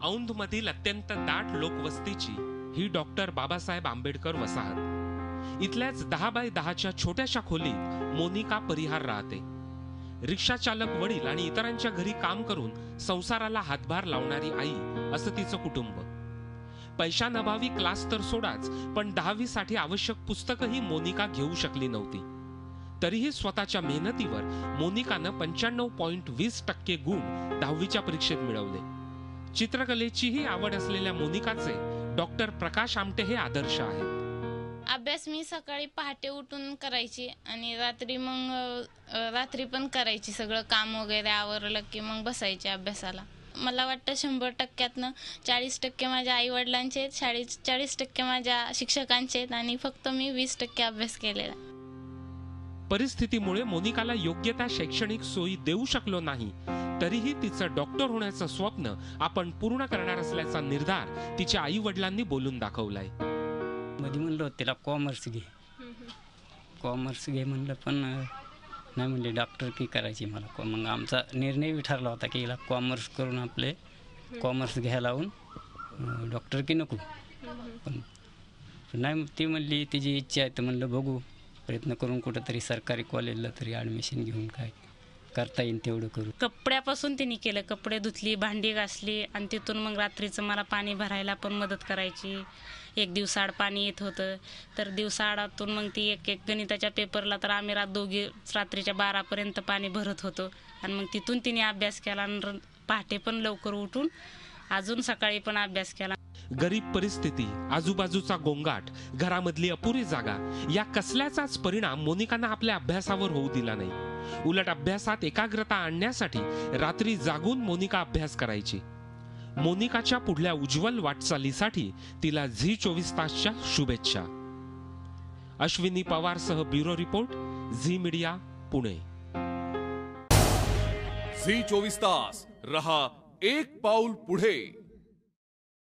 औंधमधील अत्यंत दाट लोकवस्तीची ही डॉक्टर बाबासाहेब आंबेडकर वसाहत. इथल्याच 10 बाय 10च्या छोट्याशा खोलीत मोनिका परिहार राहते. रिक्षा चालक वडील आणि इतरांच्या घरी काम करून संसाराला हातभार लावणारी आई असं तिचं कुटुंब. पैशांअभावी क्लास तर सोडाच, पण 10वी साठी आवश्यक पुस्तकही मोनिका घेऊ शकली नव्हती. तरीही स्वतःच्या मेहनतीवर मोनिकानं 95.20% गुण 10वीच्या परीक्षेत मिळवले. चित्रकलेचीही आवड असलेल्या मोनिकाचे डॉक्टर प्रकाश आमटे हे आदर्श आहेत. अभ्यास मी सकाळी पहाटे उठून करायची आणि रात्री पण करायची. सगळं काम वगैरे आवरलं की मग बसायचे अभ्यासाला. मला वाटतं 100%तनं 40% माझ्या आई वडिलांचे आहेत, 40% माझ्या शिक्षकांचे आहेत आणि फक्त मी 20% अभ्यास केलेला. परिस्थितीमुळे मोनिकाला योग्य त्या शैक्षणिक सोयी देऊ शकलो नाही, तरीही तिचं डॉक्टर होण्याचं स्वप्न आपण पूर्ण करणार असल्याचा निर्धार तिच्या आई वडिलांनी बोलून दाखवलाय. मध्ये म्हणलं तिला कॉमर्स घे म्हणलं, पण नाही म्हणले डॉक्टर की करायची मला. मग आमचा निर्णय ठरला होता की हिला कॉमर्स करून आपले कॉमर्स घ्यायला लावून डॉक्टर की नको. पण नाही, ती म्हणली तिची इच्छा आहे तर म्हणलं बघू, प्रयत्न करून कुठंतरी सरकारी कॉलेजला तरी ॲडमिशन घेऊन काय करता येईल तेवढं करू. कपड्यापासून तिने केलं. कपडे धुतली, भांडी घासली आणि तिथून मग रात्रीचं मला पाणी भरायला पण मदत करायची. 1 दिवसाआड पाणी येत होतं तर दिवसाआडातून मग ती एक गणिताच्या पेपरला तर आम्ही दोघी रात्रीच्या 12पर्यंत पाणी भरत होतो. आणि मग तिथून तिने अभ्यास केला आणि पहाटे पण लवकर उठून अजून सकाळी पण अभ्यास केला. गरीब परिस्थिती, आजूबाजूचा गोंगाट, घरामधली अपुरी जागा या कसल्याचाच परिणाम मोनिकानं आपल्या अभ्यासावर होऊ दिला नाही. उलट अभ्यासात एकाग्रता आणण्यासाठी रात्री जागून मोनिका अभ्यास करायची. मोनिकाच्या पुढल्या उज्ज्वल वाटचालीसाठी तिला झी 24 तासच्या शुभेच्छा. अश्विनी पवारसह bureau report, Zee media, Pune. Zee 24 तास रहा एक पाऊल पुढे.